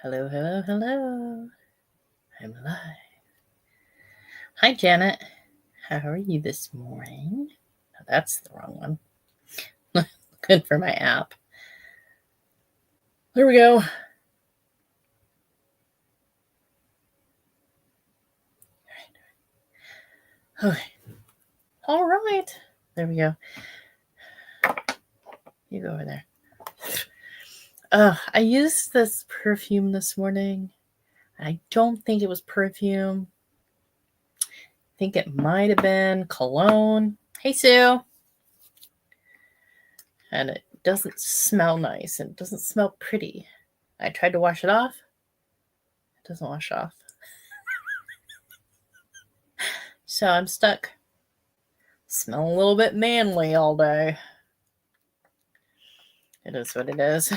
Hello, hello, hello. I'm live. Hi, Janet. How are you this morning? Oh, that's the wrong one. Good for my app. There we go. Okay. All right. There we go. You go over there. I used this perfume this morning. I don't think it was perfume. I think it might have been cologne. Hey, Sue. And it doesn't smell nice. And it doesn't smell pretty. I tried to wash it off. It doesn't wash off. So I'm stuck. Smelling a little bit manly all day. It is what it is.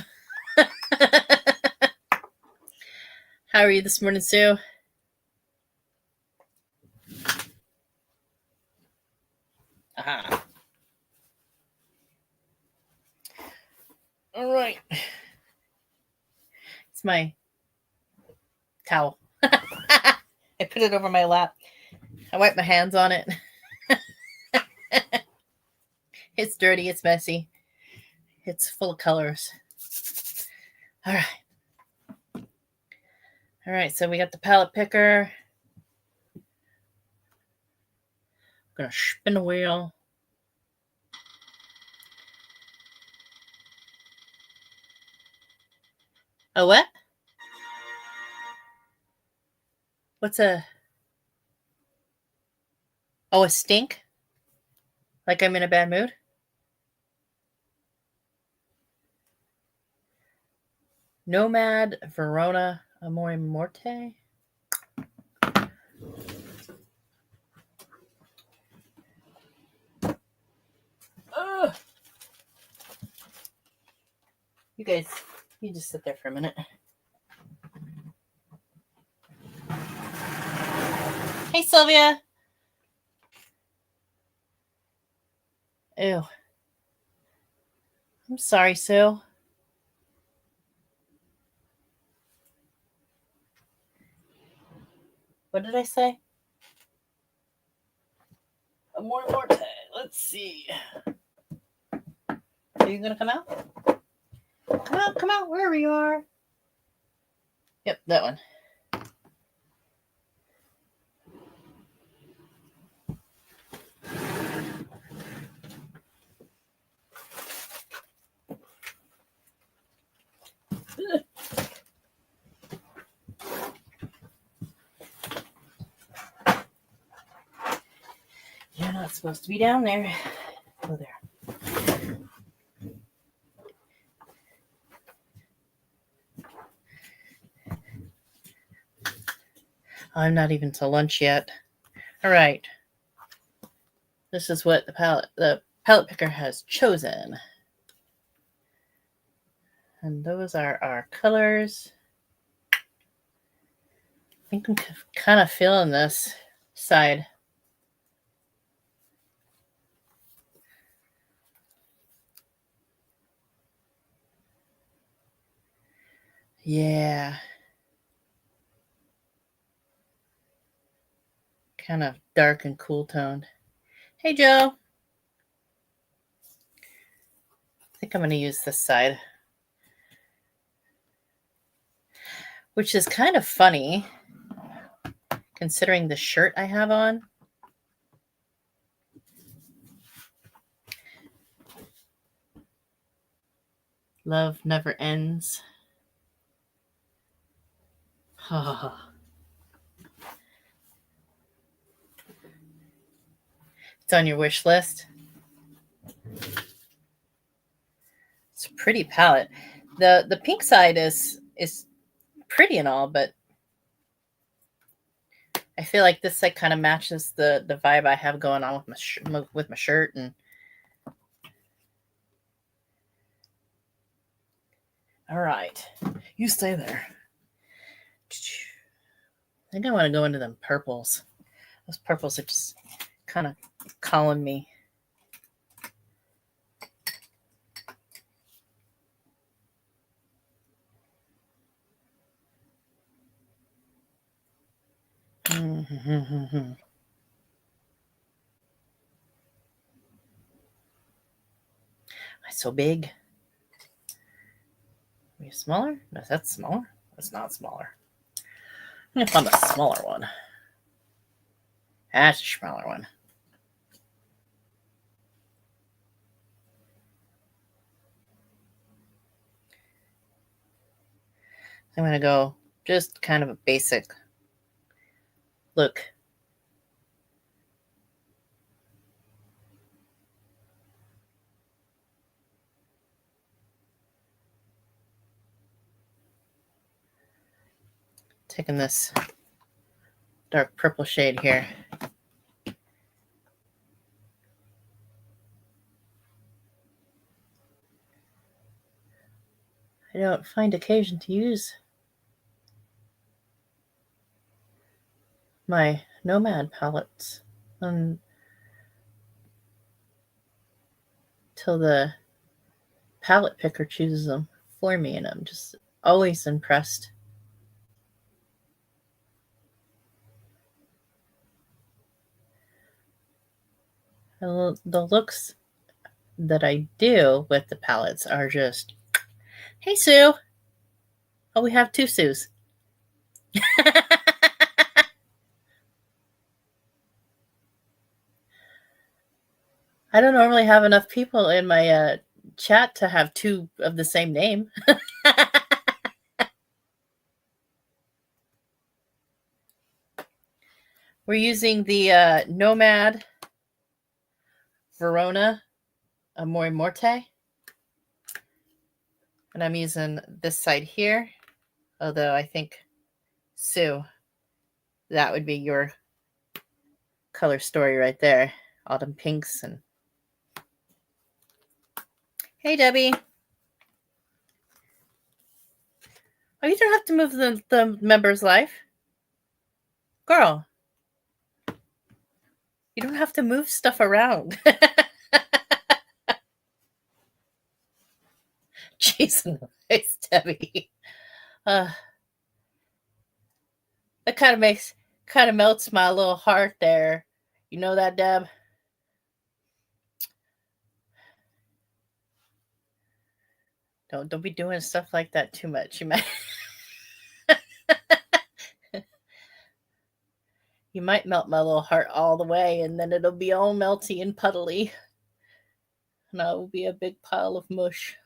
How are you this morning, Sue? Aha. All right. It's my towel. I put it over my lap. I wipe my hands on it. It's dirty. It's messy. It's full of colors. All right. All right. So we got the palette picker. I'm going to spin the wheel. Oh, what? What's a... Oh, a stink? Like I'm in a bad mood? Nomad, Verona, Amore, Morte. Ugh. You guys, you just sit there for a minute. Hey, Sylvia. Ew. I'm sorry, Sue. What did I say? Amore Morte. Let's see. Are you going to come out? Come out, wherever you are. Yep, that one. You're not supposed to be down there. Go there. I'm not even to lunch yet. All right. This is what the palette picker has chosen. And those are our colors. I think I'm kind of feeling this side. Yeah. Kind of dark and cool toned. Hey, Joe. I think I'm going to use this side. Which is kind of funny, considering the shirt I have on. Love never ends. It's on your wish list. It's a pretty palette. The pink side is pretty and all, but I feel like this side kind of matches the vibe I have going on with my shirt. And all right, you stay there. I think I want to go into them purples. Those purples are just kind of calling me. Am I so big? Are you smaller? No, that's smaller. That's not smaller. I'm gonna find a smaller one. That's a smaller one. I'm gonna go just kind of a basic look. Taking this dark purple shade here. I don't find occasion to use my Nomad palettes until the palette picker chooses them for me, and I'm just always impressed. And the looks that I do with the palettes are just, hey, Sue. Oh, we have two Sues. I don't normally have enough people in my chat to have two of the same name. We're using the Nomad, Verona, Amore, Morte. And I'm using this side here. Although I think, Sue, that would be your color story right there. Autumn pinks and... Hey, Debbie. Oh, you don't have to move the member's life. Girl. You don't have to move stuff around. Jason, nice, Debbie. That kind of melts my little heart there. You know that, Deb? Don't be doing stuff like that too much. You might melt my little heart all the way, and then it'll be all melty and puddly. And I will be a big pile of mush.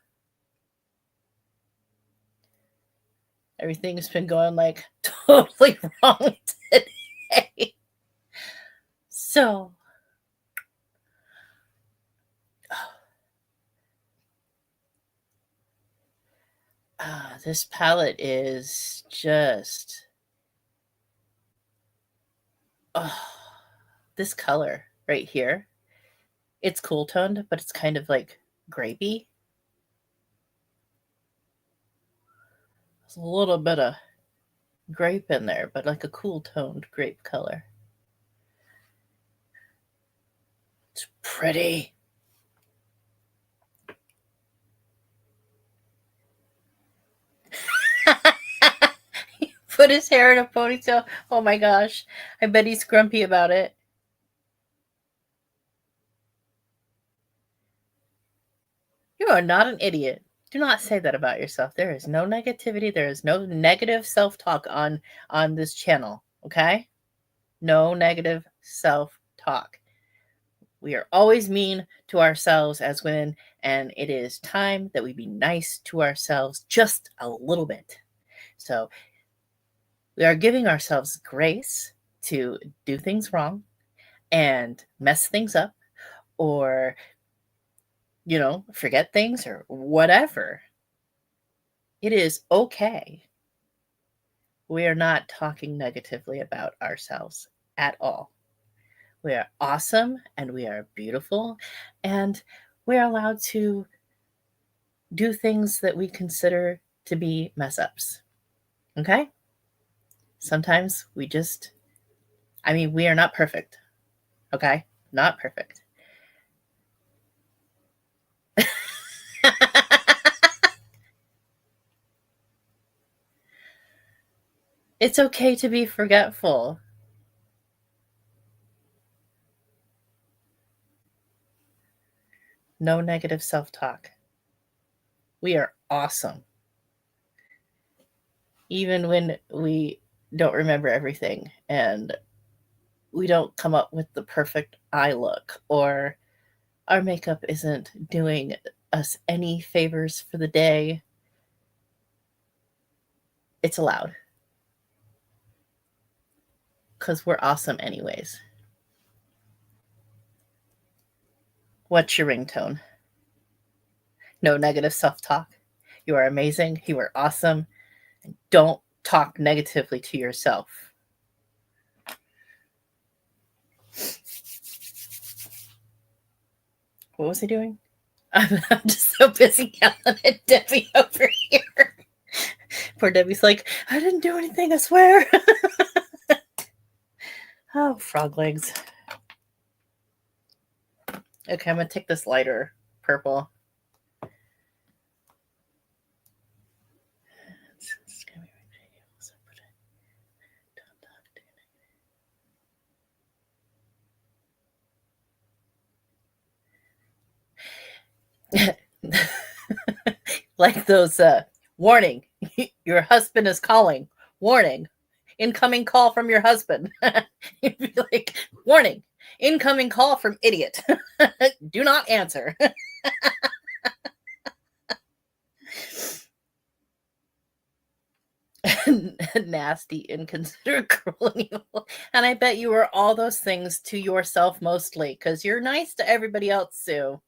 Everything's been going like totally wrong today. So, this palette is just, this color right here. It's cool toned, but it's kind of like grapey. There's a little bit of grape in there, but like a cool toned grape color. It's pretty. He put his hair in a ponytail. Oh my gosh. I bet he's grumpy about it. You are not an idiot. Do not say that about yourself. There is no negativity. There is no negative self-talk on this channel, okay? No negative self-talk. We are always mean to ourselves as women, and it is time that we be nice to ourselves just a little bit. So we are giving ourselves grace to do things wrong and mess things up, or, forget things or whatever. It is okay. We are not talking negatively about ourselves at all. We are awesome and we are beautiful, and we're allowed to do things that we consider to be mess ups. Okay? Sometimes we are not perfect. Okay? Not perfect. It's okay to be forgetful. No negative self-talk. We are awesome. Even when we don't remember everything and we don't come up with the perfect eye look, or our makeup isn't doing us any favors for the day, it's allowed. Because we're awesome anyways. What's your ringtone? No negative self-talk. You are amazing. You are awesome. And don't talk negatively to yourself. What was I doing? I'm just so busy yelling at Debbie over here. Poor Debbie's like, I didn't do anything, I swear. Oh, frog legs. Okay, I'm going to take this lighter purple. It's going to be so like those warning, your husband is calling. Warning, incoming call from your husband. You'd be like, warning, incoming call from idiot. Do not answer. Nasty, inconsiderate, cruel, and evil. And I bet you were all those things to yourself mostly, because you're nice to everybody else, Sue.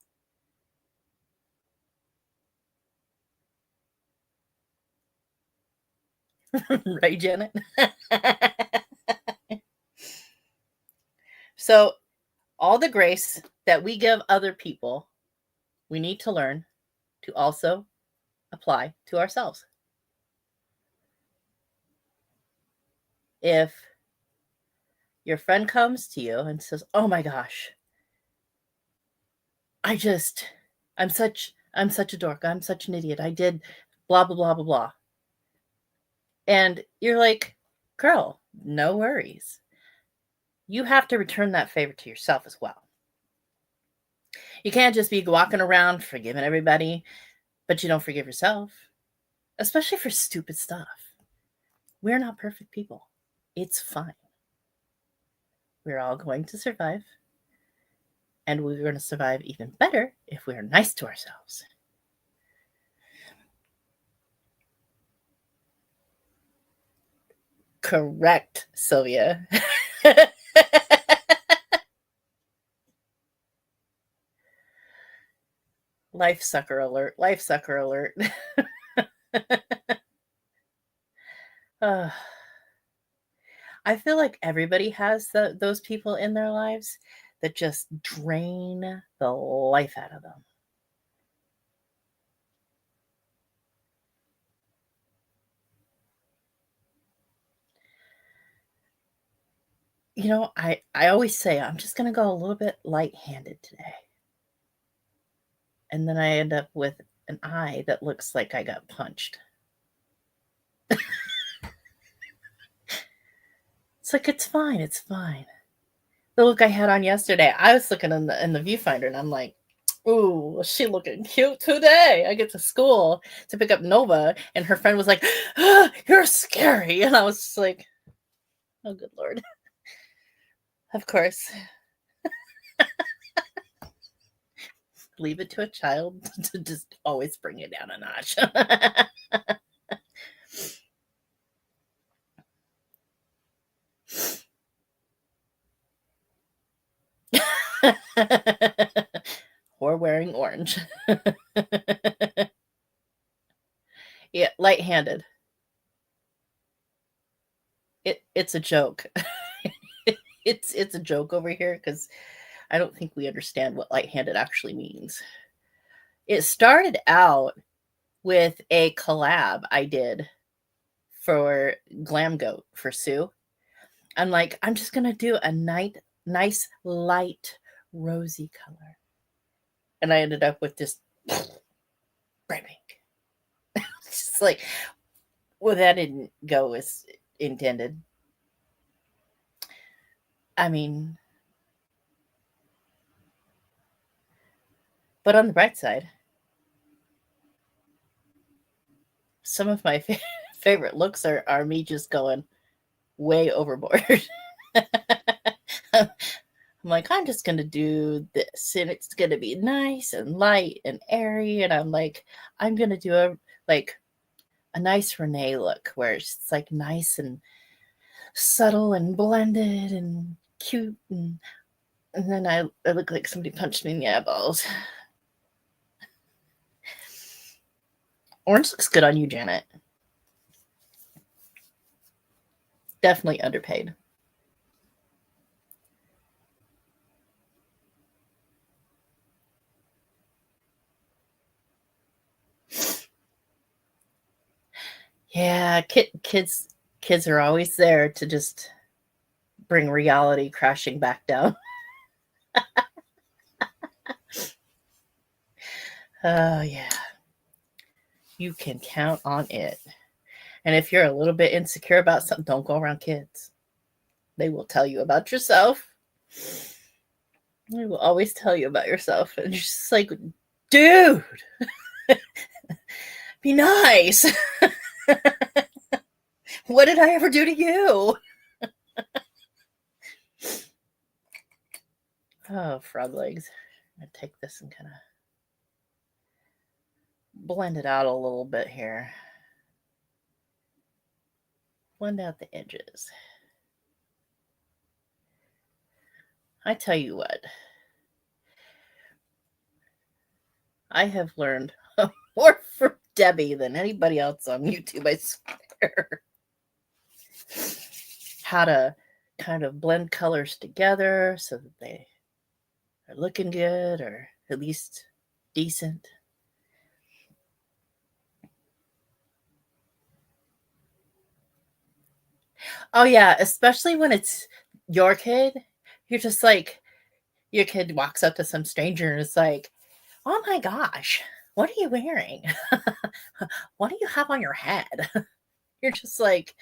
Right, Janet? So, all the grace that we give other people, we need to learn to also apply to ourselves. If your friend comes to you and says, oh my gosh, I'm such a dork. I'm such an idiot. I did blah, blah, blah, blah, blah. And you're like, girl, no worries. You have to return that favor to yourself as well. You can't just be walking around forgiving everybody, but you don't forgive yourself, especially for stupid stuff. We're not perfect people. It's fine. We're all going to survive. And we're going to survive even better if we are nice to ourselves. Correct, Sylvia. Life sucker alert. Life sucker alert. I feel like everybody has those people in their lives that just drain the life out of them. You know, I always say I'm just going to go a little bit light-handed today. And then I end up with an eye that looks like I got punched. It's like, it's fine. It's fine. The look I had on yesterday, I was looking in the viewfinder and I'm like, ooh, she looking cute today. I get to school to pick up Nova and her friend was like, oh, you're scary. And I was just like, oh, good Lord. Of course. Leave it to a child to just always bring it down a notch. Or wearing orange. Yeah, light-handed. It's a joke. It's a joke over here because I don't think we understand what light-handed actually means. It started out with a collab I did for Glam Goat for Sue. I'm like, I'm just gonna do a nice light rosy color. And I ended up with this bright pink. It's just like, well, that didn't go as intended. I mean, But on the bright side, some of my favorite looks are me just going way overboard. I'm like, I'm just going to do this, and it's going to be nice and light and airy. And I'm like, I'm going to do a nice Renee look where it's like nice and subtle and blended and cute. And then I look like somebody punched me in the eyeballs. Orange looks good on you, Janet. Definitely underpaid. Yeah, kids are always there to just bring reality crashing back down. Oh, yeah. You can count on it. And if you're a little bit insecure about something, don't go around kids. They will tell you about yourself. They will always tell you about yourself. And you're just like, dude, be nice. What did I ever do to you? Oh, frog legs. I'm going to take this and kind of blend it out a little bit here. Blend out the edges. I tell you what, I have learned more from Debbie than anybody else on YouTube, I swear. How to kind of blend colors together so that they are looking good or at least decent. Oh, yeah, especially when it's your kid. You're just like, your kid walks up to some stranger and it's like, oh my gosh, what are you wearing? What do you have on your head? You're just like,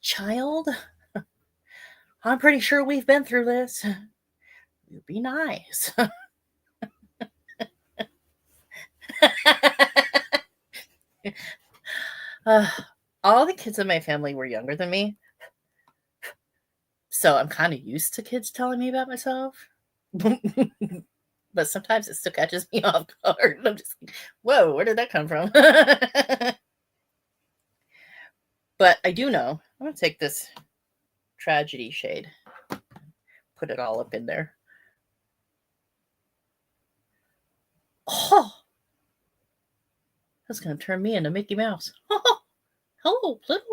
child, I'm pretty sure we've been through this. You be nice. All the kids in my family were younger than me. So I'm kind of used to kids telling me about myself. But sometimes it still catches me off guard. I'm just like, whoa, where did that come from? But I do know. I'm going to take this tragedy shade, put it all up in there. Oh, that's going to turn me into Mickey Mouse. Oh, hello, Pluto.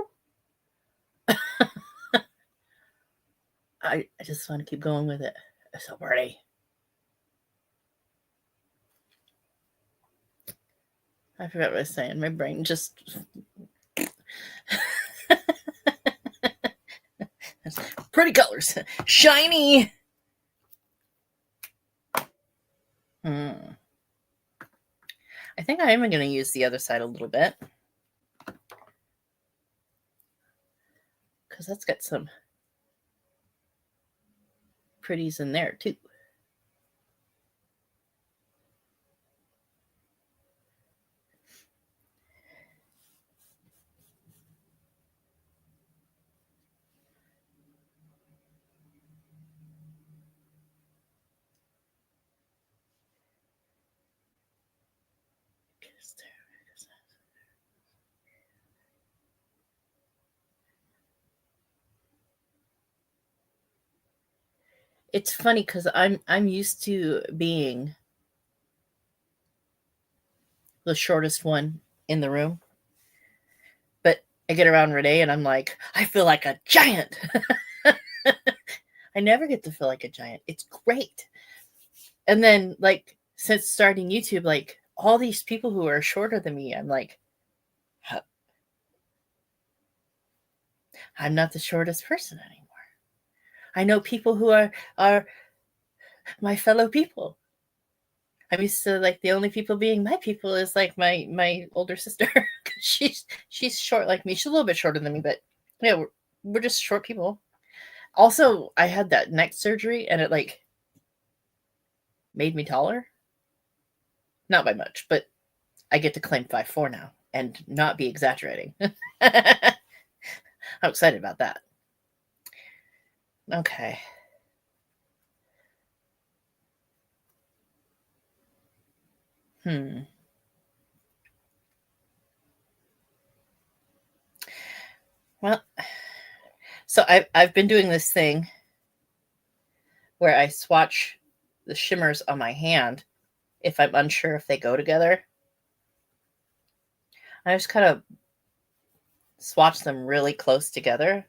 I just want to keep going with it. It's so pretty. I forgot what I was saying. My brain just... Pretty colors. Shiny. I think I am going to use the other side a little bit. Because that's got some pretties in there too. It's funny because I'm used to being the shortest one in the room. But I get around Renee and I'm like, I feel like a giant. I never get to feel like a giant. It's great. And then, like, since starting YouTube, like, all these people who are shorter than me, I'm like, I'm not the shortest person anymore. I know people who are my fellow people. I'm used to, like, the only people being my people is like my older sister. she's short like me. She's a little bit shorter than me, but yeah, we're just short people. Also, I had that neck surgery and it like made me taller. Not by much, but I get to claim 5'4" now and not be exaggerating. I'm excited about that. Okay. Well, so I've been doing this thing where I swatch the shimmers on my hand if I'm unsure if they go together. I just kind of swatch them really close together,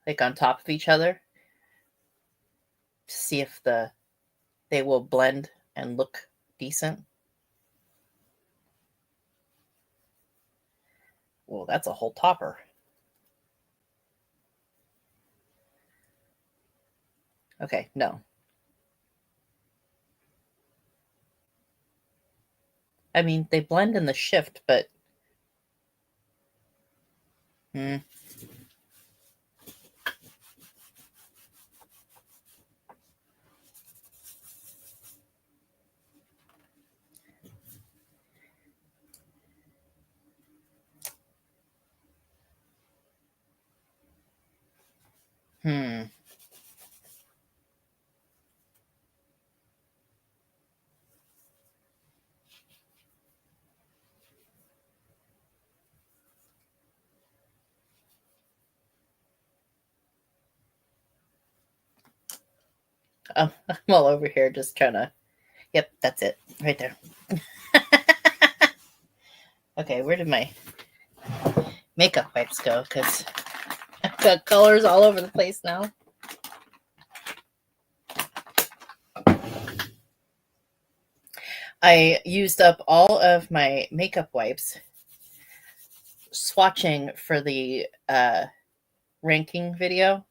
like on top of each other, to see if they will blend and look decent. Well, that's a whole topper. Okay, no. I mean, they blend in the shift, but I'm all over here just trying to. Yep, that's it. Right there. Okay, where did my makeup wipes go? Because I've got colors all over the place now. I used up all of my makeup wipes swatching for the ranking video.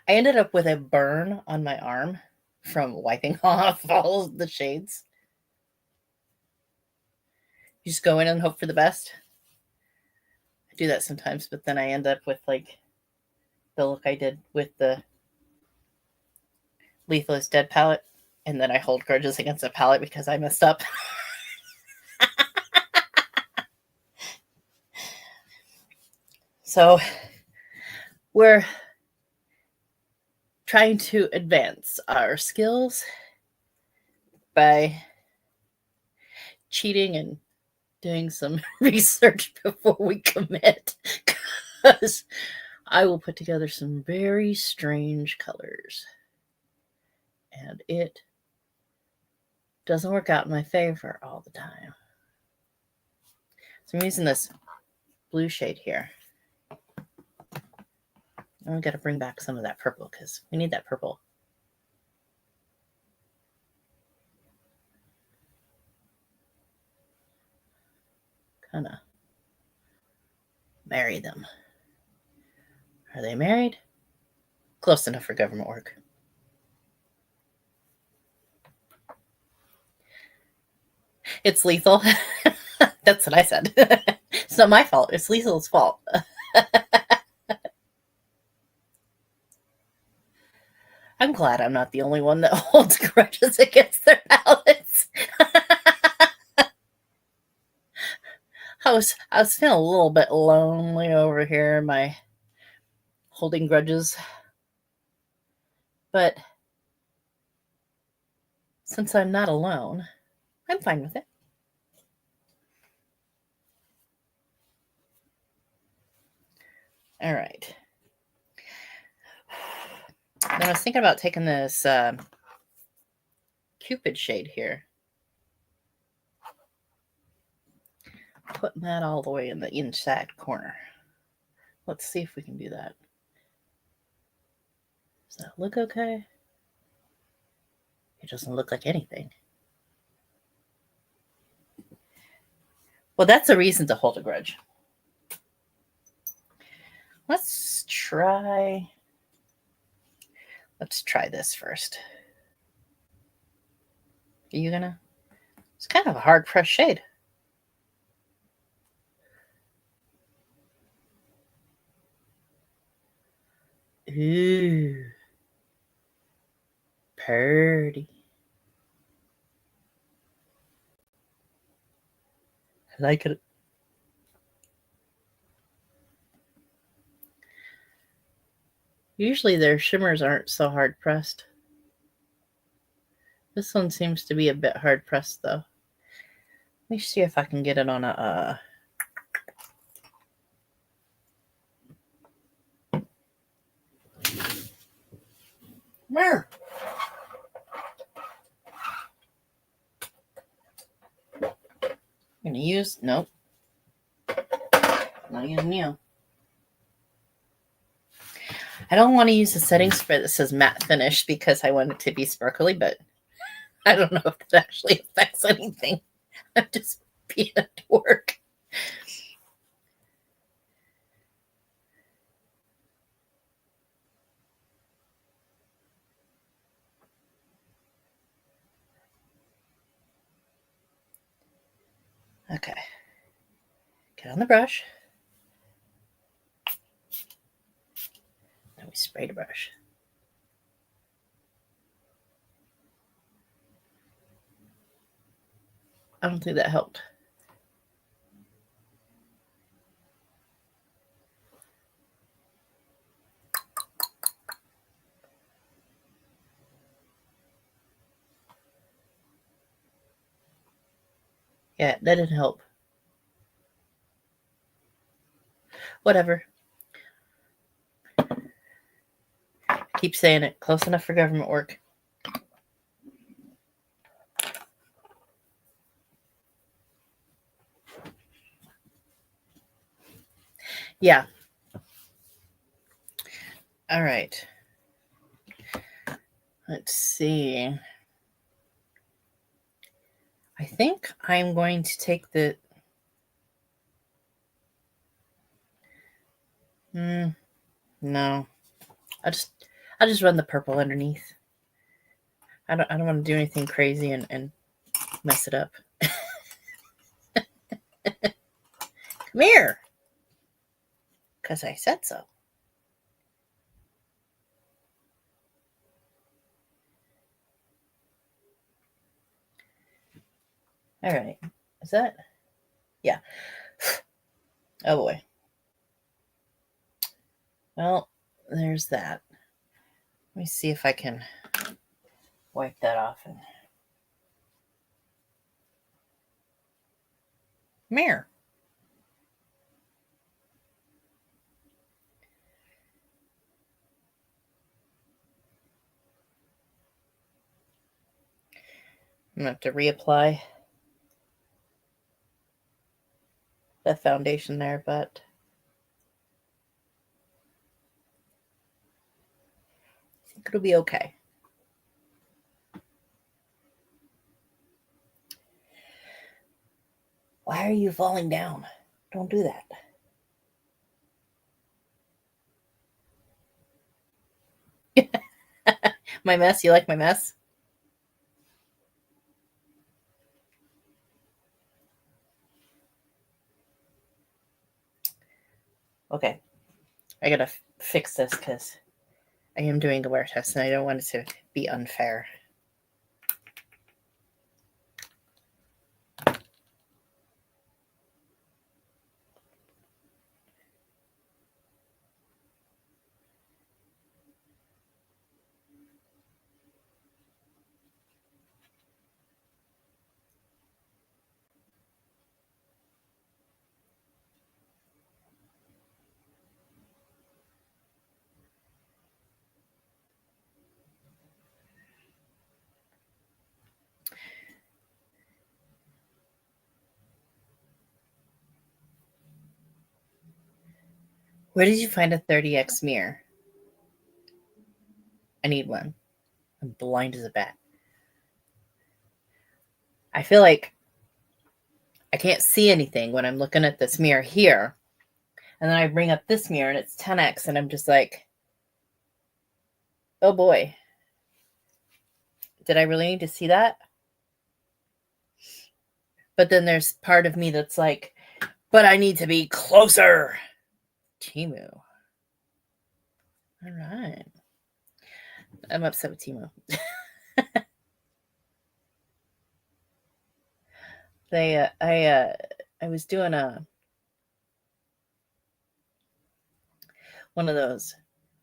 I ended up with a burn on my arm from wiping off all of the shades. You just go in and hope for the best. I do that sometimes, but then I end up with like the look I did with the Lethal is Dead palette, and then I hold grudges against the palette because I messed up. So we're trying to advance our skills by cheating and doing some research before we commit, because I will put together some very strange colors and it doesn't work out in my favor all the time. So I'm using this blue shade here. And we got to bring back some of that purple because we need that purple. Kind of marry them. Are they married? Close enough for government work. It's lethal. That's what I said. It's not my fault. It's lethal's fault. I'm glad I'm not the only one that holds grudges against their palettes. I was feeling a little bit lonely over here, my holding grudges. But since I'm not alone, I'm fine with it. All right. Then I was thinking about taking this Cupid shade here. Putting that all the way in the inside corner. Let's see if we can do that. Does that look okay? It doesn't look like anything. Well, that's a reason to hold a grudge. Let's try this first. Are you gonna? It's kind of a hard pressed shade. Ooh. Pretty. I like it. Usually their shimmers aren't so hard pressed. This one seems to be a bit hard pressed though. Let me see if I can get it on a mirror. I'm gonna use, nope. Not using you. I don't want to use the setting spray that says matte finish because I want it to be sparkly, but I don't know if that actually affects anything. I'm just being a dork. Okay. Get on the brush. Now we spray the brush. I don't think that helped. Yeah, that didn't help. Whatever. I keep saying it. Close enough for government work. Yeah. All right. Let's see. I think I'm going to take the... No. I'll just run the purple underneath. I don't want to do anything crazy and mess it up. Come here. Because I said so. All right. Is that? Yeah. Oh boy. Well, there's that. Let me see if I can wipe that off and... Mirror. I'm going to have to reapply the foundation there, but I think it'll be okay. Why are you falling down? Don't do that. My mess? You like my mess? Okay. I gotta fix this because I am doing a wear test and I don't want it to be unfair. Where did you find a 30x mirror? I need one. I'm blind as a bat. I feel like I can't see anything when I'm looking at this mirror here. And then I bring up this mirror and it's 10x and I'm just like, oh boy. Did I really need to see that? But then there's part of me that's like, but I need to be closer. Temu. All right. I'm upset with Timo. I was doing one of those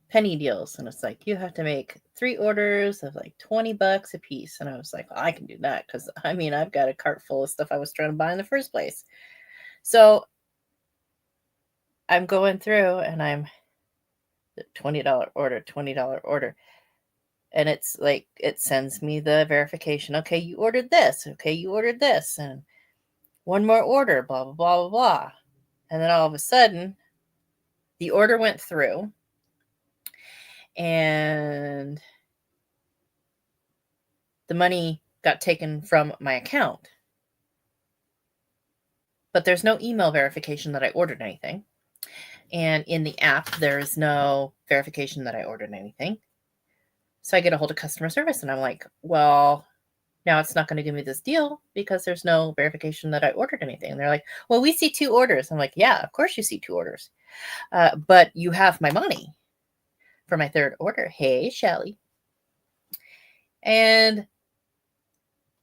penny deals, and it's like you have to make 3 orders of like $20 a piece, and I was like, well, I can do that because I mean I've got a cart full of stuff I was trying to buy in the first place. So I'm going through and I'm $20 order, $20 order. And it's like, it sends me the verification. Okay, you ordered this. Okay, you ordered this. And one more order, blah, blah, blah, blah, blah. And then all of a sudden, the order went through and the money got taken from my account. But there's no email verification that I ordered anything. And in the app, there's no verification that I ordered anything. So I get a hold of customer service and I'm like, well, now it's not going to give me this deal because there's no verification that I ordered anything. And they're like, well, we see 2 orders. I'm like, yeah, of course you see 2 orders. But you have my money for my 3rd order. Hey, Shelly. And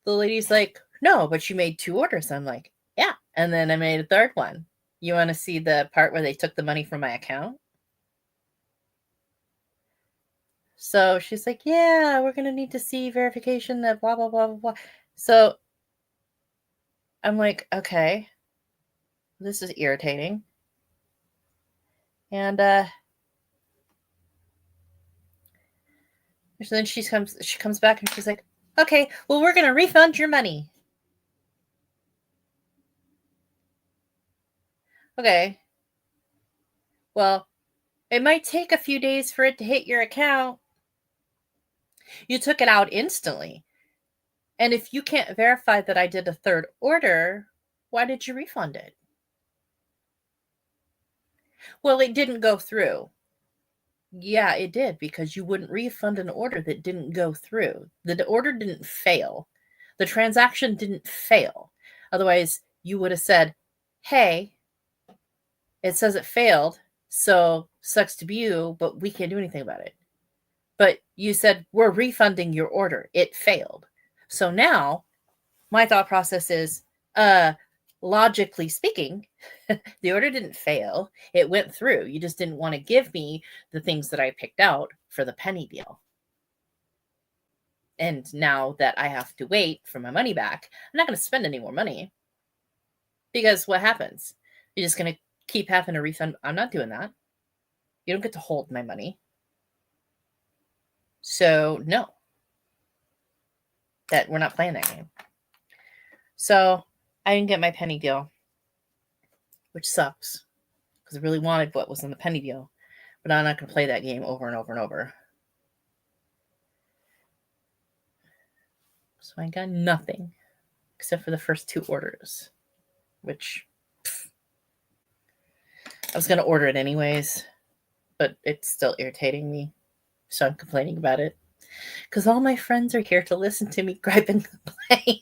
the lady's like, no, but you made 2 orders. I'm like, yeah. And then I made a 3rd one. You want to see the part where they took the money from my account? So she's like, yeah, we're going to need to see verification that blah, blah, blah, blah, blah. So I'm like, okay, this is irritating. And so then she comes back and she's like, okay, well, we're going to refund your money. Okay. Well, it might take a few days for it to hit your account. You took it out instantly. And if you can't verify that I did a 3rd order, why did you refund it? Well, it didn't go through. Yeah, it did, because you wouldn't refund an order that didn't go through. The order didn't fail. The transaction didn't fail. Otherwise, you would have said, hey, it says it failed, so sucks to be you, but we can't do anything about it. But you said, we're refunding your order. It failed. So now my thought process is, logically speaking, the order didn't fail. It went through. You just didn't want to give me the things that I picked out for the penny deal. And now that I have to wait for my money back, I'm not going to spend any more money. Because what happens? You're just going to keep having to refund. I'm not doing that. You don't get to hold my money. So, no. That we're not playing that game. So, I didn't get my penny deal, which sucks. Because I really wanted what was in the penny deal. But I'm not going to play that game over and over and over. So I got nothing except for the first 2 orders, which I was going to order it anyways, but it's still irritating me. So I'm complaining about it because all my friends are here to listen to me gripe and complain.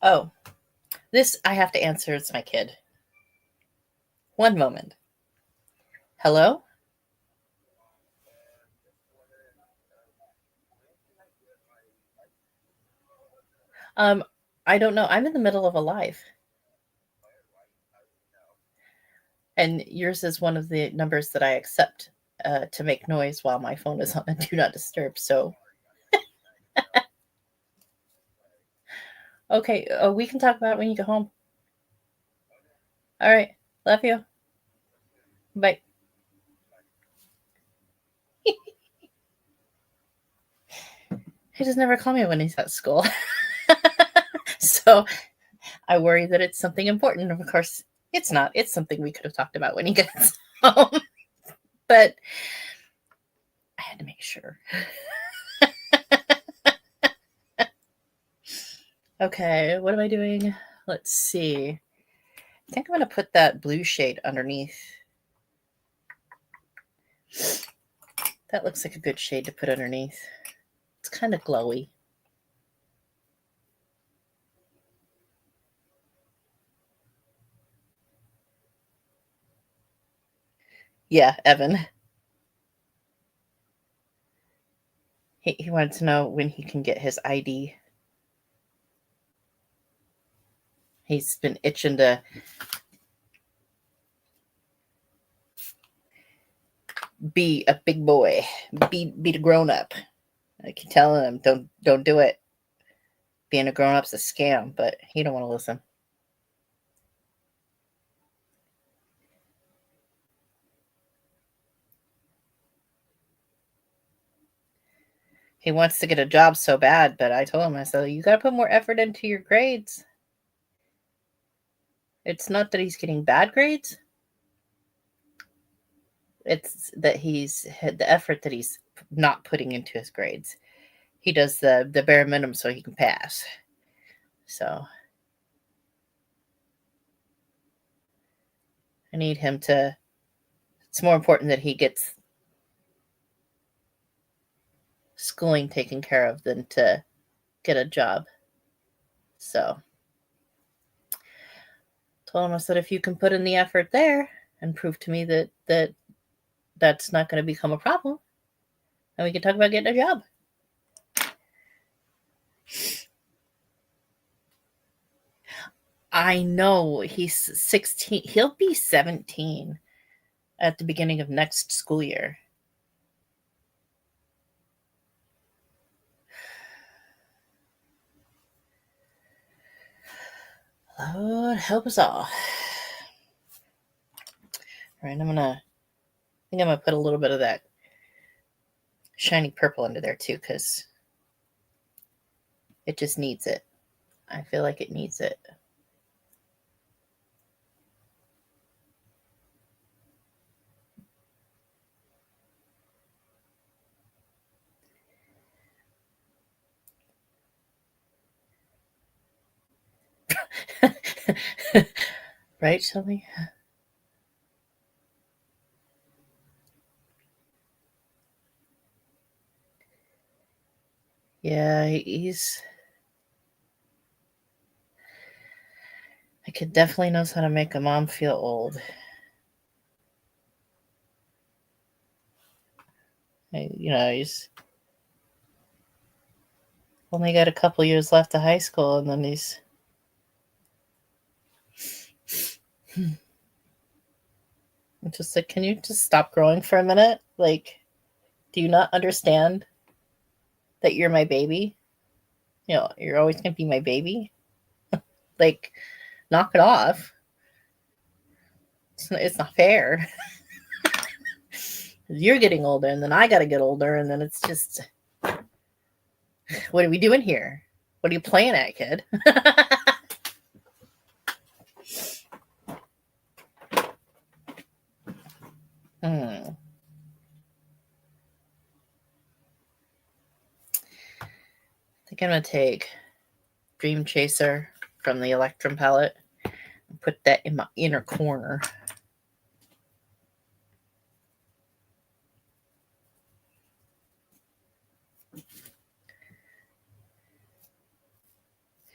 Oh, this I have to answer. It's my kid. One moment. Hello? I don't know. I'm in the middle of a live. And yours is one of the numbers that I accept to make noise while my phone is on a do not disturb. So, okay, we can talk about it when you go home. All right. Love you. Bye. He just never call me when he's at school. So I worry that it's something important. Of course, it's not. It's something we could have talked about when he gets home. But I had to make sure. Okay, what am I doing? Let's see. I think I'm going to put that blue shade underneath. That looks like a good shade to put underneath. It's kind of glowy. Yeah, Evan. He wanted to know when he can get his ID. He's been itching to be a big boy, be the grown up. I keep telling him, don't do it. Being a grown up's a scam, but he don't want to listen. He wants to get a job so bad, but I told him, I said, you got to put more effort into your grades. It's not that he's getting bad grades. It's that he's had the effort that he's not putting into his grades. He does the bare minimum so he can pass. So I need him to, it's more important that he gets schooling taken care of than to get a job. So told him, I said, if you can put in the effort there and prove to me that that's not going to become a problem, then we can talk about getting a job. I know, he's 16. He'll be 17 at the beginning of next school year. Lord help us all. All right, I think I'm gonna put a little bit of that shiny purple into there too, because it just needs it. I feel like it needs it. Right, Shelly? Yeah, he kid definitely knows how to make a mom feel old. He's only got a couple years left of high school, and then he's I'm just like, can you just stop growing for a minute? Like, do you not understand that you're my baby? You're always going to be my baby. Like, knock it off. It's not fair. You're getting older, and then I got to get older, and then it's just, what are we doing here? What are you playing at, kid? I think I'm going to take Dream Chaser from the Electrum palette and put that in my inner corner.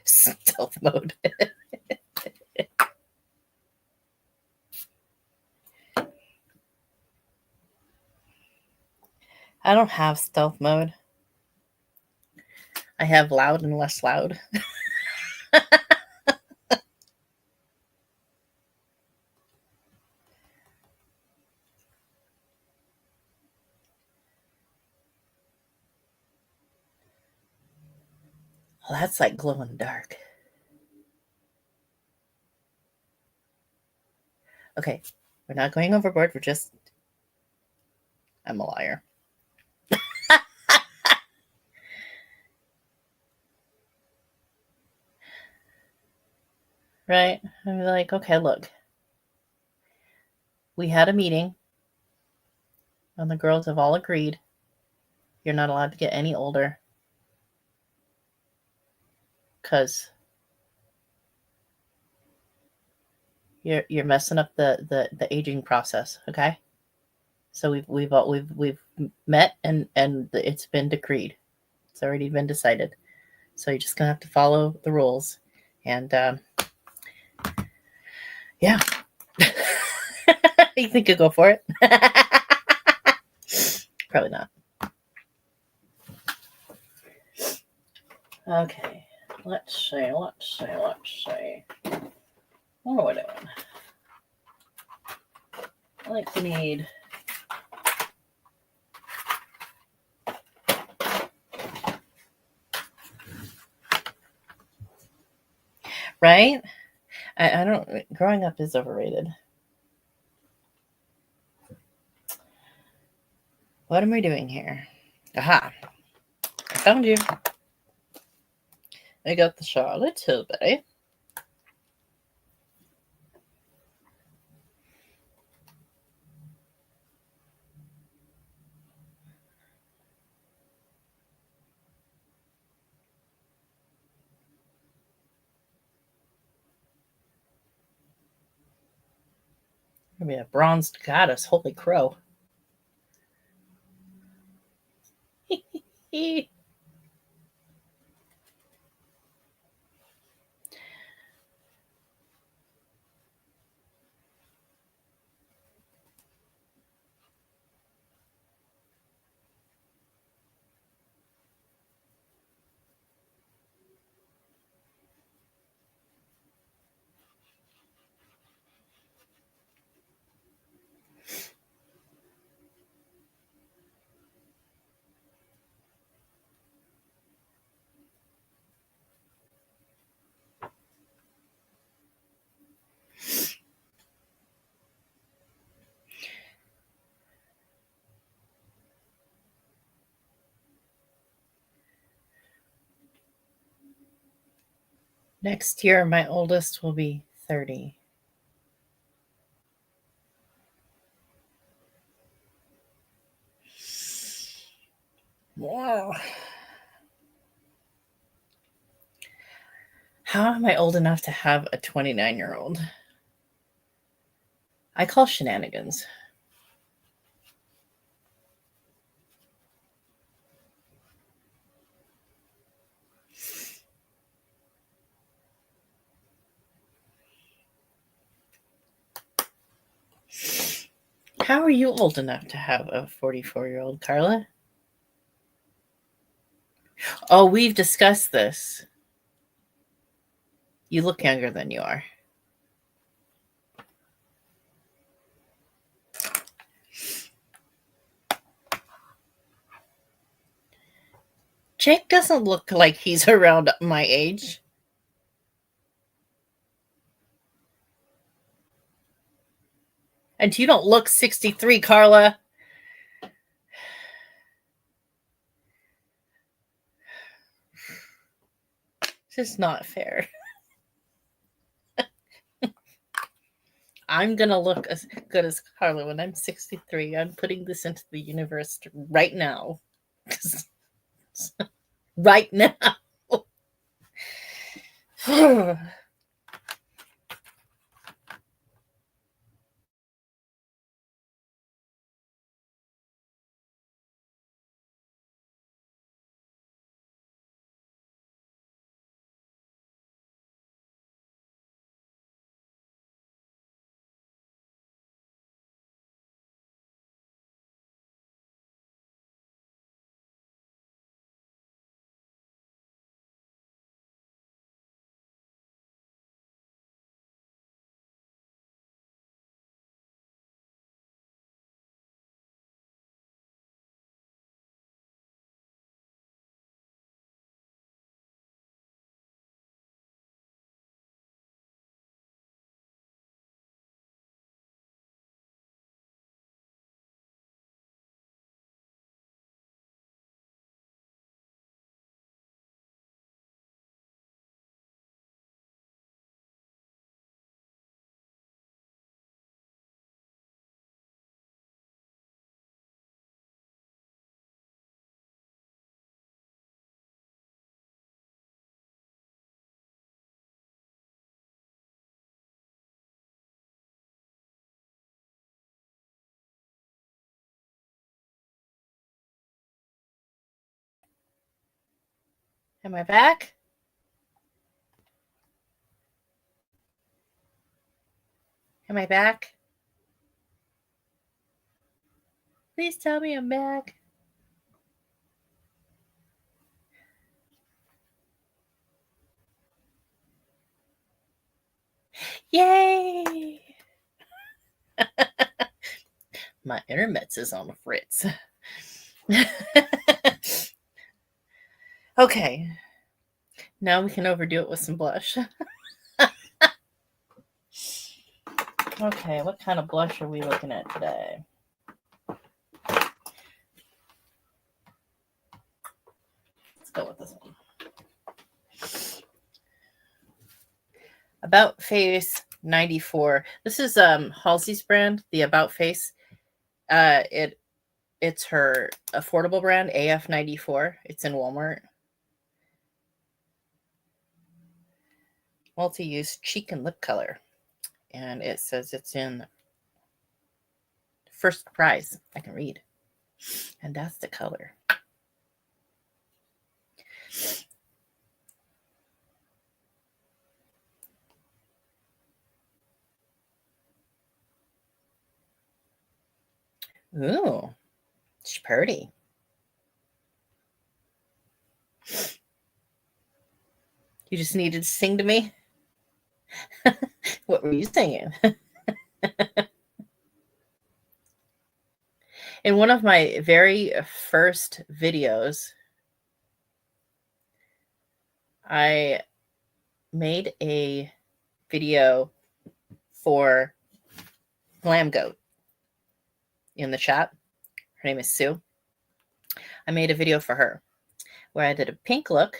Stealth mode. I don't have stealth mode. I have loud and less loud. Well, that's like glow in the dark. Okay, we're not going overboard. I'm a liar. Right? I'm like, okay, look. We had a meeting, and the girls have all agreed you're not allowed to get any older because you're messing up the aging process. Okay, so we've met and it's been decreed. It's already been decided. So you're just gonna have to follow the rules, and yeah. You think you'll go for it? Probably not. Okay, let's see. What are we doing? I think we need right? I don't. Growing up is overrated. What am I doing here? Aha! I found you. I got the Charlotte Tilbury. Gonna be a bronzed goddess. Holy crow. Next year, my oldest will be 30. Wow. How am I old enough to have a 29-year-old? I call shenanigans. How are you old enough to have a 44-year-old, Carla? Oh, we've discussed this. You look younger than you are. Jake doesn't look like he's around my age. And you don't look 63, Carla. This is not fair. I'm going to look as good as Carla when I'm 63. I'm putting this into the universe right now. Right now. Am I back? Am I back? Please tell me I'm back. Yay! My internet's is on the fritz. Okay. Now we can overdo it with some blush. Okay, what kind of blush are we looking at today? Let's go with this one. About Face 94. This is Halsey's brand, the About Face. It's her affordable brand, AF94. It's in Walmart. Multi-use cheek and lip color. And it says it's in First Prize. I can read. And that's the color. Ooh, she's pretty. You just needed to sing to me? What were you singing? In one of my very first videos, I made a video for Glam Goat in the chat. Her name is Sue. I made a video for her where I did a pink look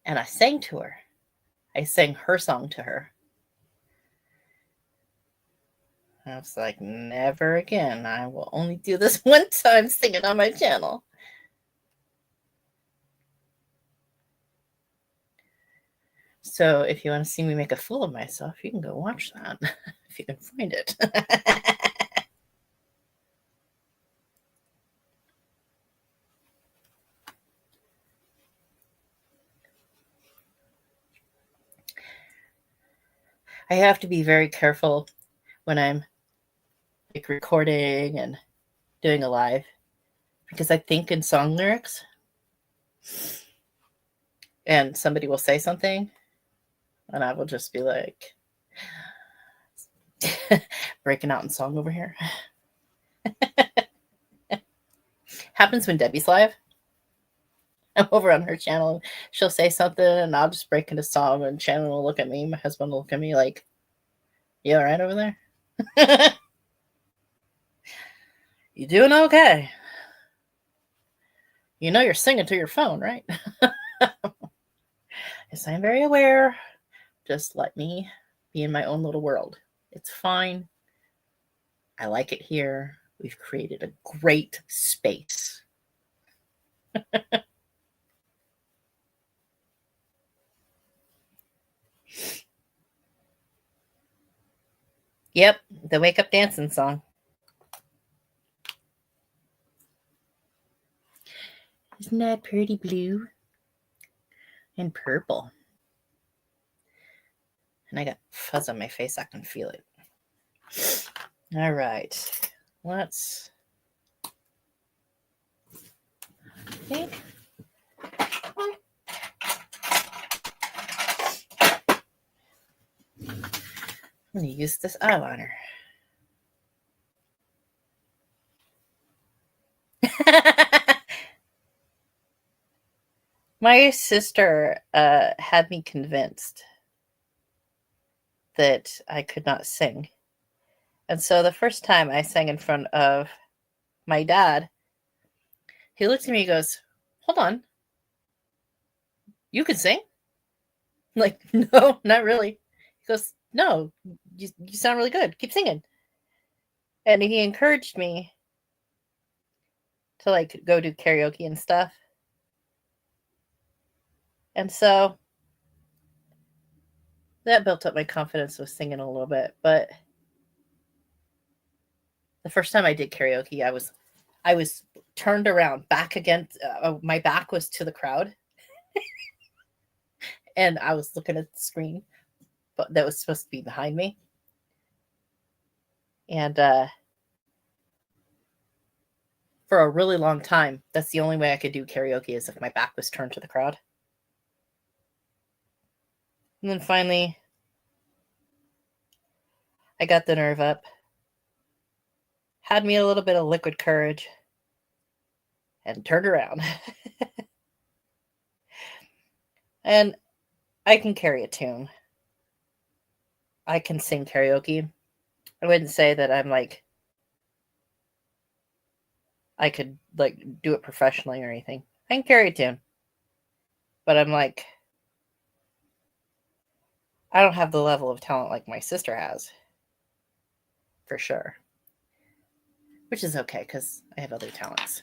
and I sang to her. I sang her song to her. I was like, never again. I will only do this one time singing on my channel. So if you want to see me make a fool of myself, you can go watch that if you can find it. I have to be very careful when I'm like recording and doing a live because I think in song lyrics and somebody will say something and I will just be like breaking out in song over here. Happens when Debbie's live. I'm over on her channel. She'll say something and I'll just break into song and Shannon will look at me. My husband will look at me like, you all right over there? You doing okay? You know you're singing to your phone, right? Yes, I'm very aware. Just let me be in my own little world. It's fine. I like it here. We've created a great space. Yep, the wake up dancing song. Isn't that pretty blue and purple? And I got fuzz on my face. I can feel it. All right. Let's think. I'm going to use this eyeliner. My sister had me convinced that I could not sing. And so the first time I sang in front of my dad, he looked at me and goes, hold on. You can sing? I'm like, no, not really. He goes, no, you sound really good. Keep singing. And he encouraged me to like go do karaoke and stuff. And so that built up my confidence with singing a little bit. But the first time I did karaoke, I was turned around back against my back was to the crowd. And I was looking at the screen, but that was supposed to be behind me. And for a really long time, that's the only way I could do karaoke is if my back was turned to the crowd. And then finally, I got the nerve up, had me a little bit of liquid courage, and turned around. And I can carry a tune. I can sing karaoke. I wouldn't say that I'm like, I could like do it professionally or anything. I can carry a tune. But I'm like, I don't have the level of talent like my sister has. For sure. Which is okay, because I have other talents.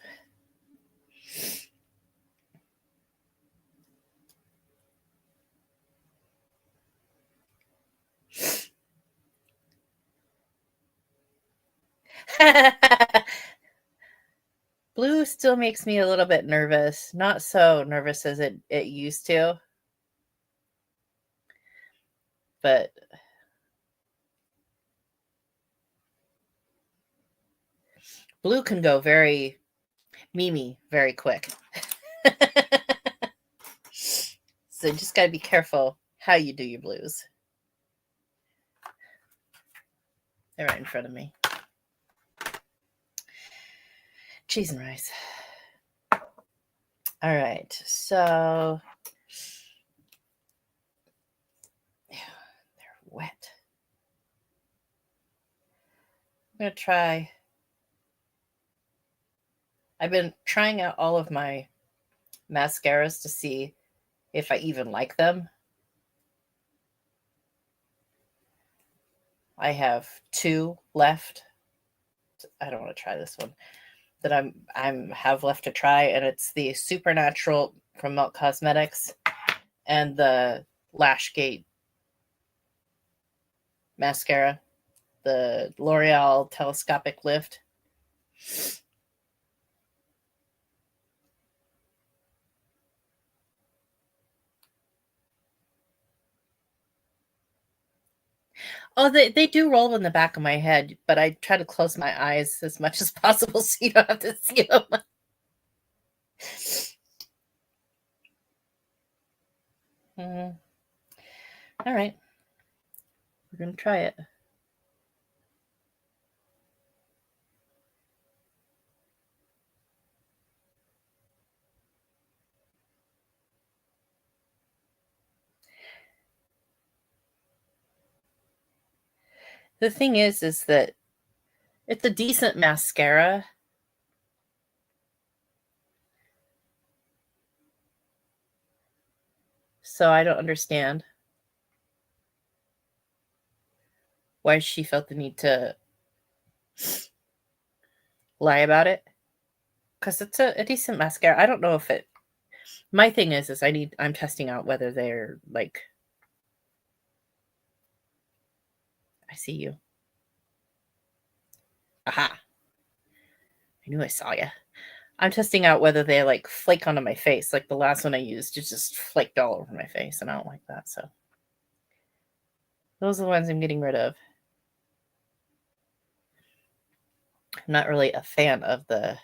Blue still makes me a little bit nervous. Not so nervous as it used to. But blue can go very Mimi very quick. So just got to be careful how you do your blues. They're right in front of me. Cheese and rice. All right, so they're wet. I'm going to try. I've been trying out all of my mascaras to see if I even like them. I have 2 left. I don't want to try this one that I'm have left to try, and it's the Supernatural from Milk Cosmetics and the Lashgate mascara, the L'Oreal Telescopic Lift. Oh, they do roll in the back of my head, but I try to close my eyes as much as possible so you don't have to see them. All right. We're going to try it. The thing is that it's a decent mascara. So I don't understand why she felt the need to lie about it. Because it's a decent mascara. I don't know if it... My thing is I'm testing out whether they're like... I see you. Aha. I knew I saw you. I'm testing out whether they like flake onto my face. Like the last one I used, it just flaked all over my face, and I don't like that. So those are the ones I'm getting rid of. I'm not really a fan of the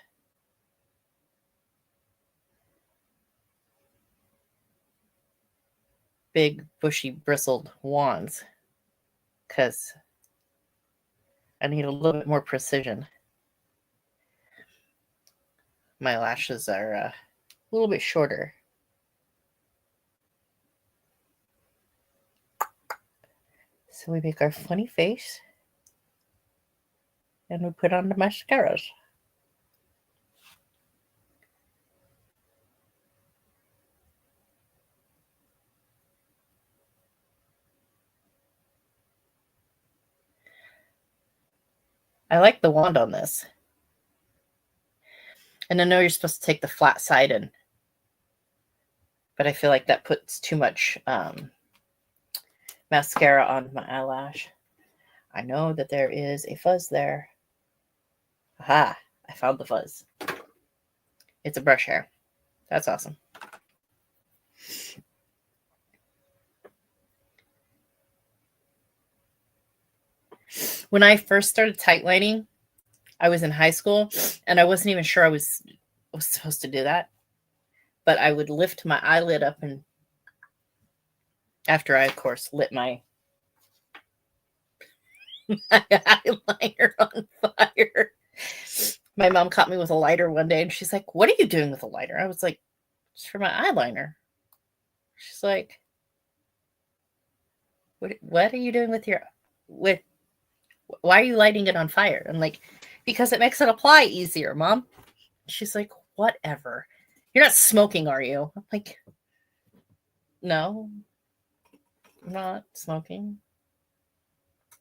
big, bushy, bristled wands because I need a little bit more precision. My lashes are a little bit shorter. So we make our funny face and we put on the mascaras. I like the wand on this. And I know you're supposed to take the flat side in, but I feel like that puts too much mascara on my eyelash. I know that there is a fuzz there. Aha, I found the fuzz. It's a brush hair. That's awesome. When I first started tightlining, I was in high school, and I wasn't even sure I was supposed to do that. But I would lift my eyelid up, and after I, of course, lit my eyeliner on fire. My mom caught me with a lighter one day, and she's like, "What are you doing with a lighter?" I was like, "It's for my eyeliner." She's like, "What are you doing with why are you lighting it on fire?" I'm like, "Because it makes it apply easier, Mom." She's like, "Whatever. You're not smoking, are you?" I'm like, "No, I'm not smoking.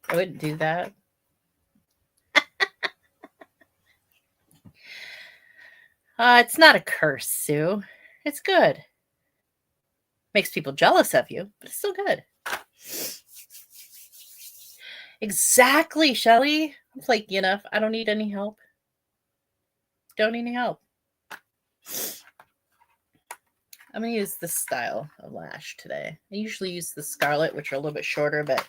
I wouldn't do that." It's not a curse, Sue. It's good. Makes people jealous of you, but it's still good. Exactly, Shelly. I'm flaky enough. I don't need any help. Don't need any help. I'm going to use this style of lash today. I usually use the Scarlet, which are a little bit shorter, but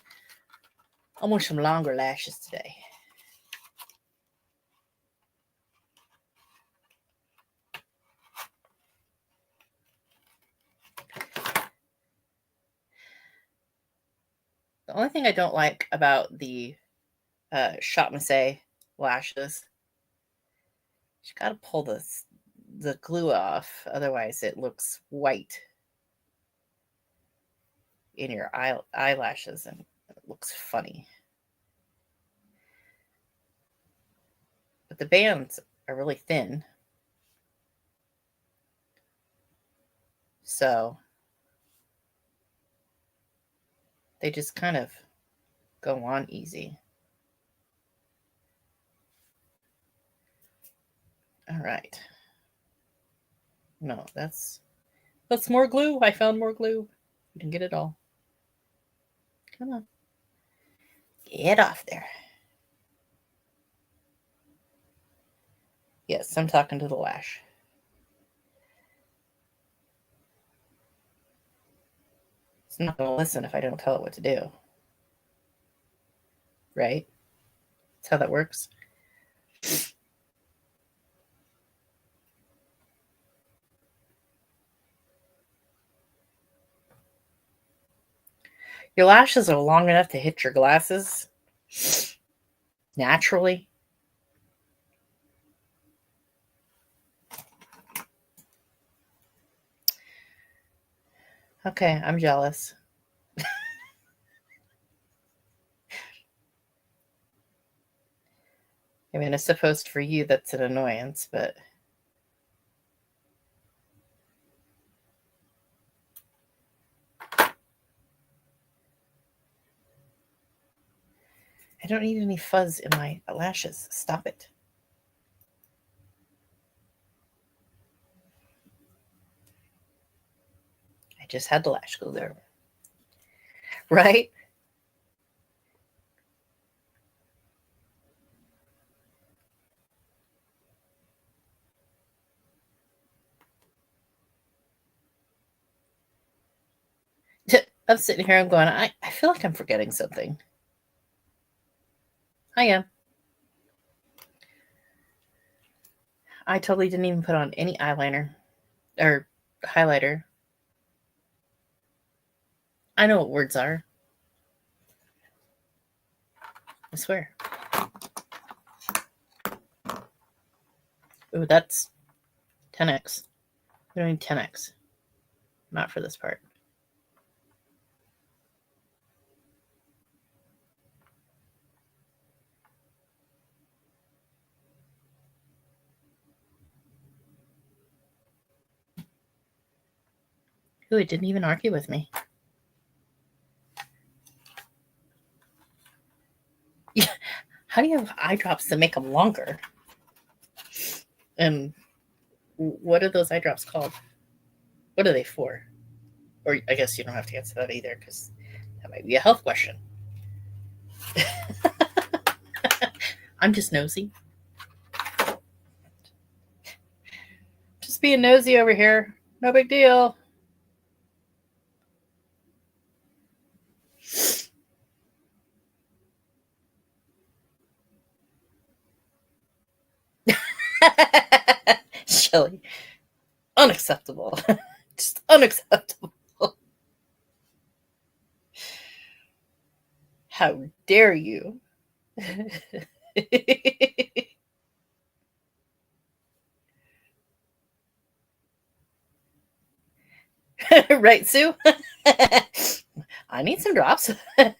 I want some longer lashes today. The only thing I don't like about the Shop Massé lashes, you got to pull the glue off, otherwise it looks white in your eyelashes and it looks funny. But the bands are really thin, so they just kind of go on easy. All right. No, that's more glue. I found more glue. You didn't get it all. Come on. Get off there. Yes, I'm talking to the lash. It's not going to listen if I don't tell it what to do. Right? That's how that works. Your lashes are long enough to hit your glasses naturally. Okay, I'm jealous. I mean, I suppose for you that's an annoyance, but I don't need any fuzz in my lashes. Stop it. I just had the lash glue there. Right? I'm sitting here, I'm going, I feel like I'm forgetting something. I am. I totally didn't even put on any eyeliner or highlighter. I know what words are. I swear. Ooh, that's 10x. We don't need 10x. Not for this part. Ooh, it didn't even argue with me. Yeah. How do you have eye drops that make them longer? And what are those eye drops called? What are they for? Or I guess you don't have to answer that either, because that might be a health question. I'm just nosy. Just being nosy over here. No big deal. Shelly, unacceptable. Just unacceptable. How dare you? Right, Sue? I need some drops. Oh,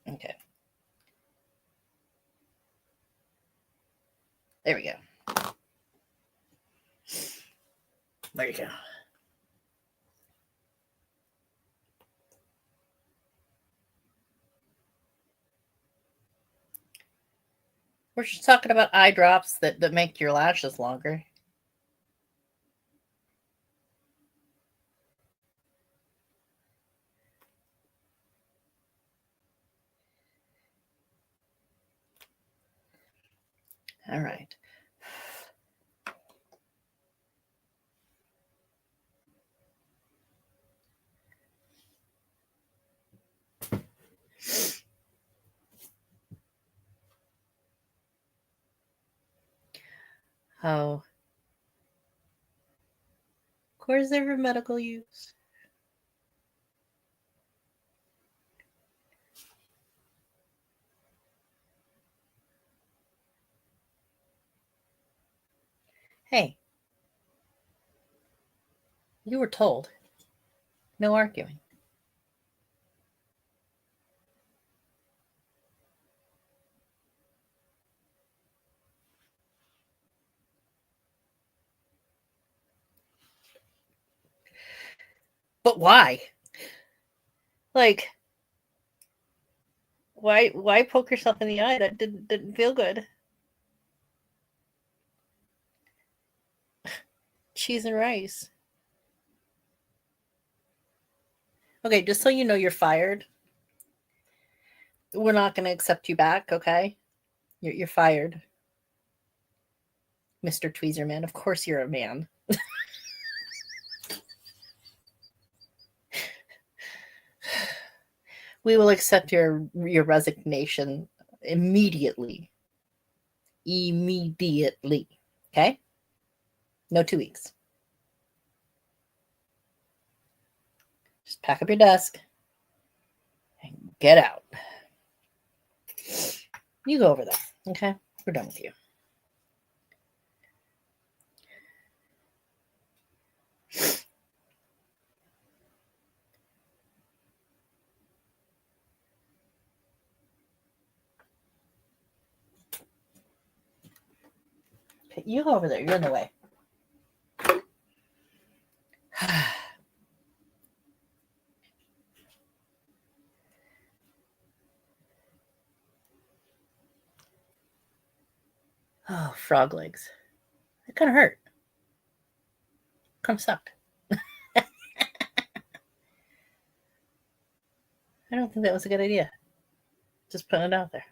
okay. There we go. There you go. We're just talking about eye drops that make your lashes longer. All right. Oh. Of course, they're for medical use. Hey, you were told. No arguing. But why? Like, why poke yourself in the eye? That didn't feel good. Cheese and rice. Okay, just so you know, you're fired. We're not going to accept you back, okay? You're fired, Mr. Tweezerman. Of course you're a man. We will accept your resignation immediately. Immediately. Okay? No 2 weeks. Just pack up your desk and get out. You go over there. Okay? We're done with you. Okay, you go over there. You're in the way. Oh, frog legs. It kind of hurt. Kind of sucked. I don't think that was a good idea. Just putting it out there.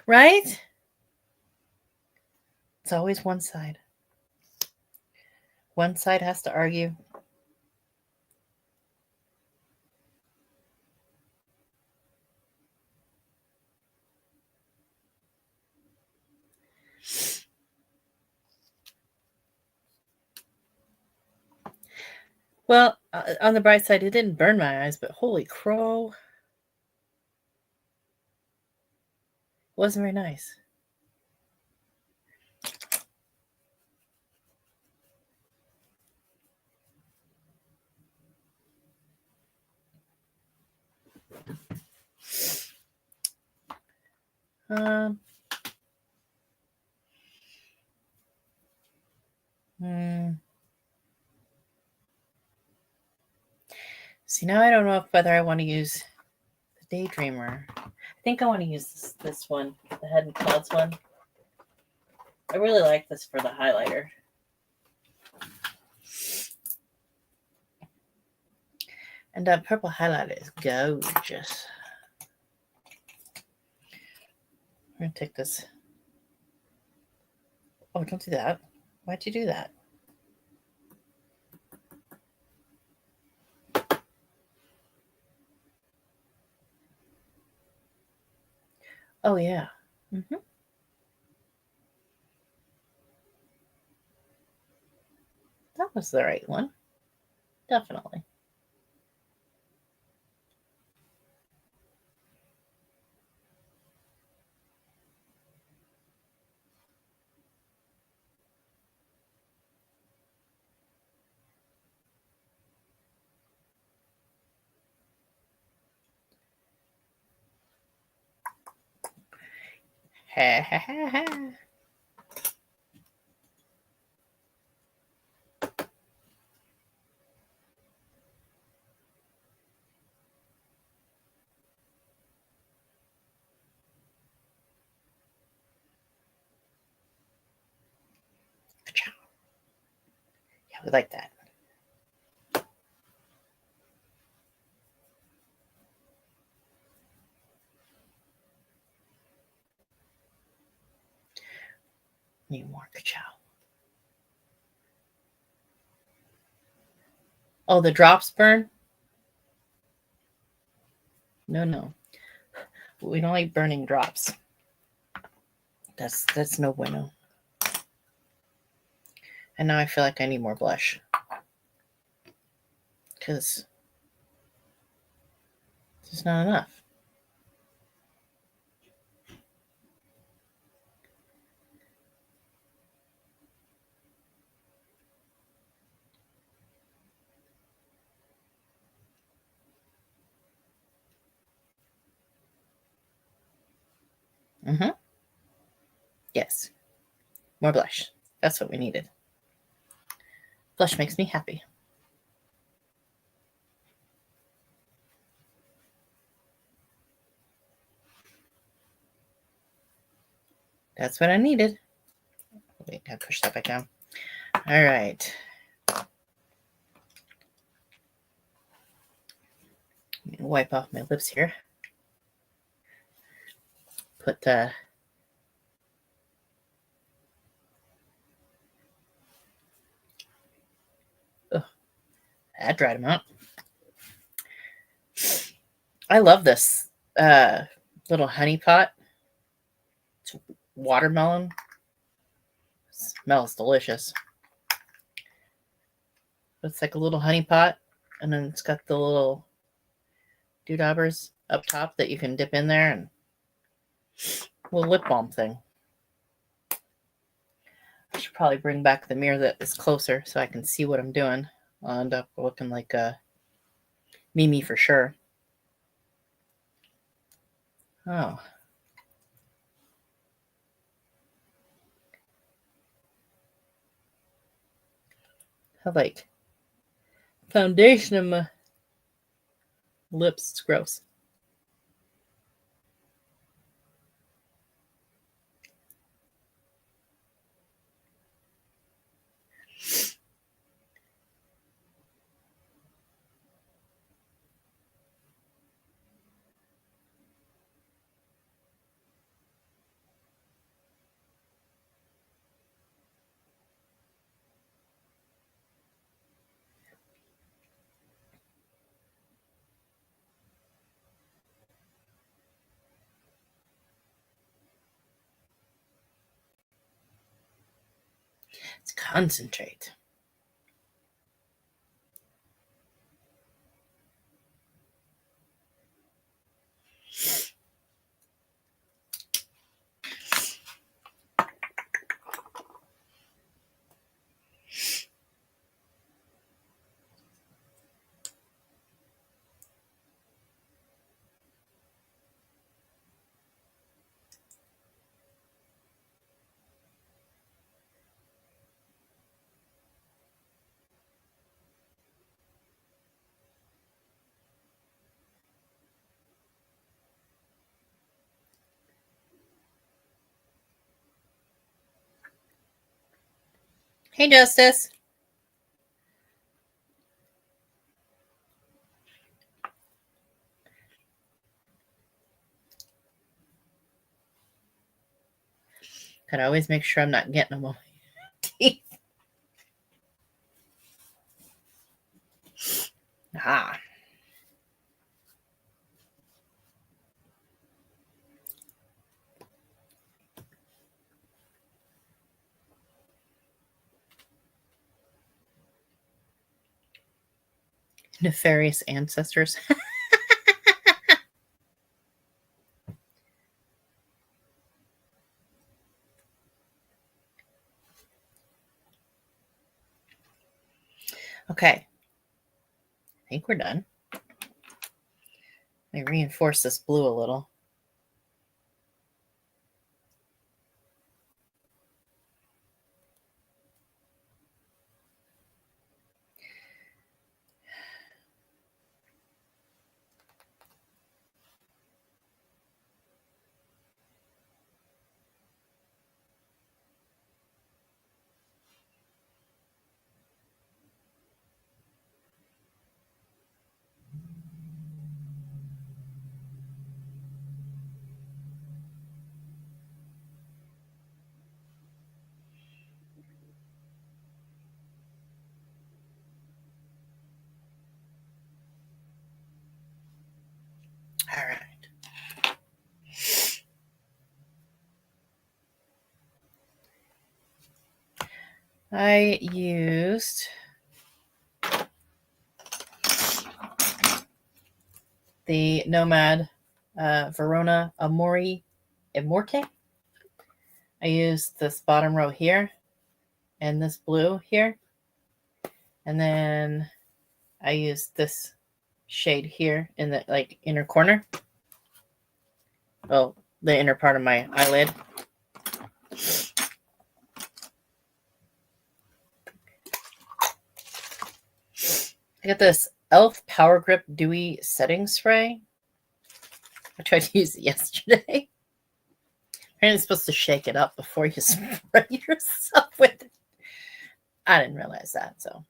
Right? It's always one side. One side has to argue. Well, on the bright side, it didn't burn my eyes, but holy crow. It wasn't very nice. See, now I don't know whether I want to use the Daydreamer. I think I want to use this one, the Head and Clouds one. I really like this for the highlighter. And that purple highlighter is gorgeous. I'm going to take this. Oh, don't do that. Why'd you do that? Oh, yeah. That was the right one. Definitely. Ha ha ha ha. Yeah, we like that. Need more Kshoie. Oh, the drops burn? No. We don't like burning drops. That's no bueno. And now I feel like I need more blush. Because there's not enough. Yes. More blush. That's what we needed. Blush makes me happy. That's what I needed. Wait, gotta push that back down. All right. Wipe off my lips here. Put the that dried them out. I love this little honey pot. It's watermelon. It smells delicious. It's like a little honey pot, and then it's got the little doodabbers up top that you can dip in there, and a little lip balm thing. I should probably bring back the mirror that is closer so I can see what I'm doing. I'll end up looking like a Mimi for sure. Oh. I have like foundation in my lips. It's gross. It's concentrate. Hey, Justice. Gotta always make sure I'm not getting them on my teeth. Ah. Nefarious ancestors. Okay. I think we're done. I reinforce this blue a little. All right. I used the Nomad Verona Amore and Morte. I used this bottom row here and this blue here. And then I used this shade here in the inner corner. Oh, the inner part of my eyelid. I got this e.l.f. Power Grip Dewy Setting Spray. I tried to use it yesterday. Apparently you're supposed to shake it up before you spray yourself with it. I didn't realize that, so.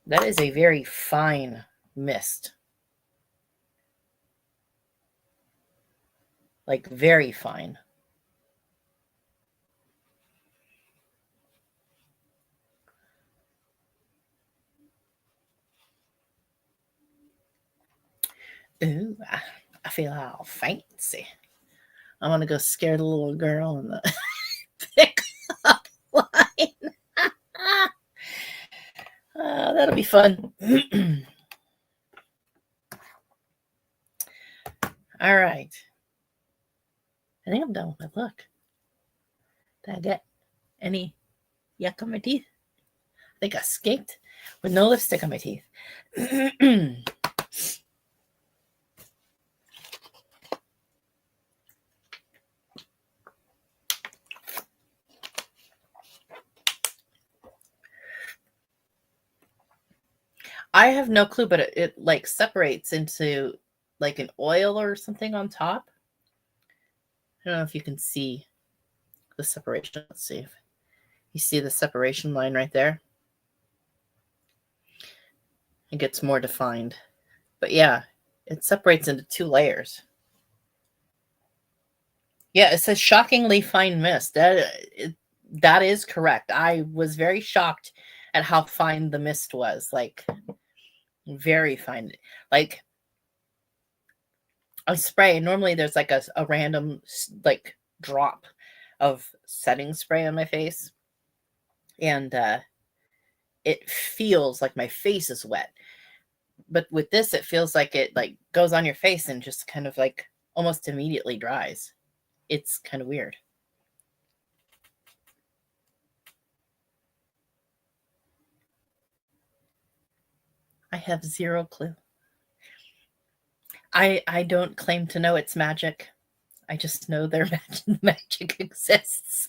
That is a very fine mist. Like, very fine. Ooh, I feel all fancy. I'm going to go scare the little girl in the pickup line. That'll be fun. All right. I think I'm done with my look. Did I get any yuck on my teeth? I think I skinked with no lipstick on my teeth. I have no clue, but it like separates into like an oil or something on top. I don't know if you can see the separation. Let's see if you see the separation line right there. It gets more defined. But yeah, it separates into 2 layers. Yeah, it says shockingly fine mist. That is correct. I was very shocked at how fine the mist was. Like, very fine. Like, a spray, normally there's like a random like drop of setting spray on my face. And it feels like my face is wet. But with this, it feels like it like goes on your face and just kind of like almost immediately dries. It's kind of weird. I have zero clue. I don't claim to know it's magic. I just know their magic exists.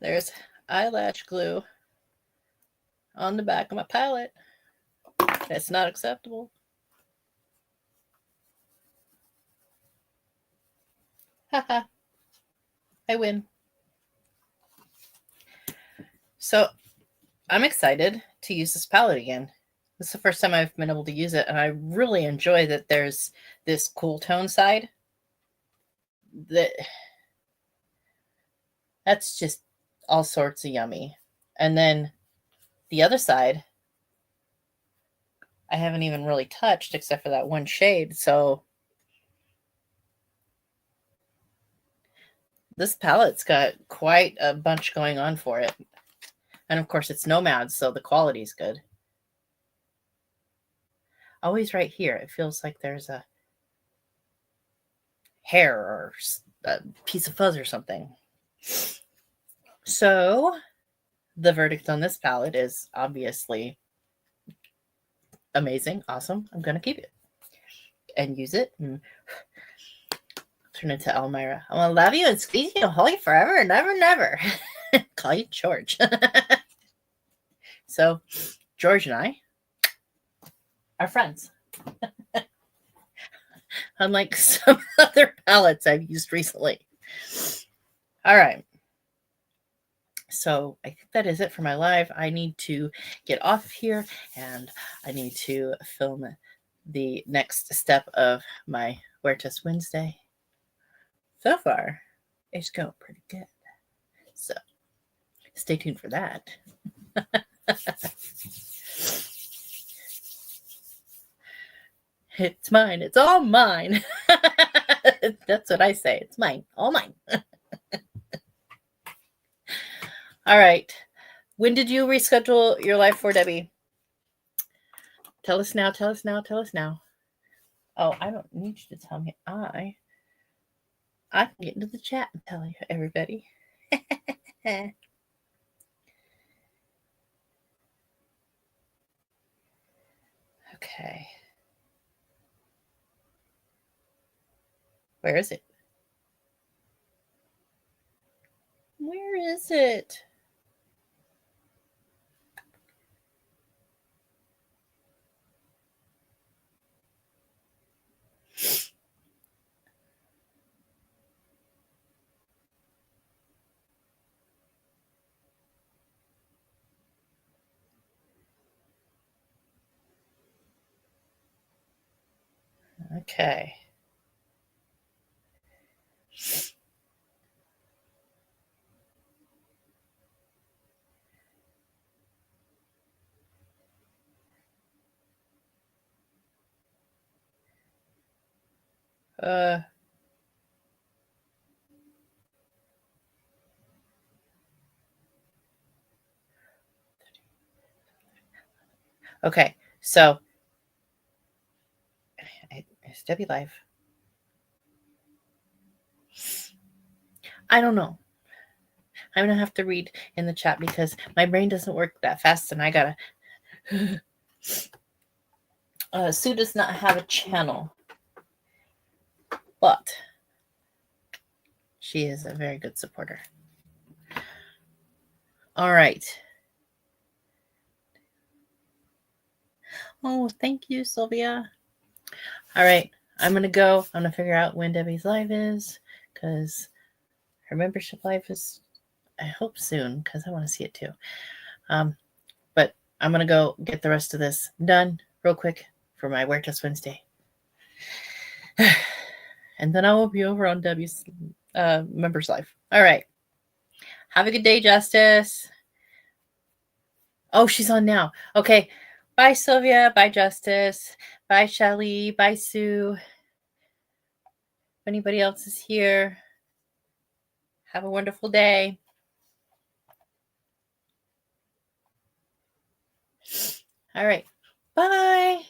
There's eyelash glue on the back of my palette. That's not acceptable. Haha. I win. So I'm excited to use this palette again. This is the first time I've been able to use it, and I really enjoy that there's this cool tone side. That's just all sorts of yummy. And then the other side, I haven't even really touched except for that one shade. So this palette's got quite a bunch going on for it. And of course, it's Nomad, so the quality's good. Always right here, it feels like there's a hair or a piece of fuzz or something. So the verdict on this palette is obviously amazing, awesome. I'm going to keep it and use it and turn into Elmira. I'm going to love you and squeeze you and hold you forever and never, never. Call you George. So George and I are friends. Unlike some other palettes I've used recently. All right. So I think that is it for my live. I need to get off here and I need to film the next step of my Wear Test Wednesday. So far, it's going pretty good. So stay tuned for that. It's mine. It's all mine. That's what I say. It's mine. All mine. All right. When did you reschedule your live for, Debbie? Tell us now. Tell us now. Tell us now. Oh, I don't need you to tell me. I can get into the chat and tell you, everybody. Okay. Where is it? Where is it? Okay. Okay, so is Debbie live? I don't know. I'm gonna have to read in the chat because my brain doesn't work that fast, and I gotta. Sue does not have a channel, but she is a very good supporter. All right. Oh, thank you, Sylvia. All right, I'm gonna go. I'm gonna figure out when Debbie's live is because her membership live is, I hope, soon because I want to see it too. But I'm gonna go get the rest of this done real quick for my Wear Test Wednesday. And then I will be over on Debbie's members live. All right. Have a good day, Justice. Oh, she's on now. Okay. Bye, Sylvia. Bye, Justice. Bye, Shelly. Bye, Sue. If anybody else is here, have a wonderful day. All right. Bye.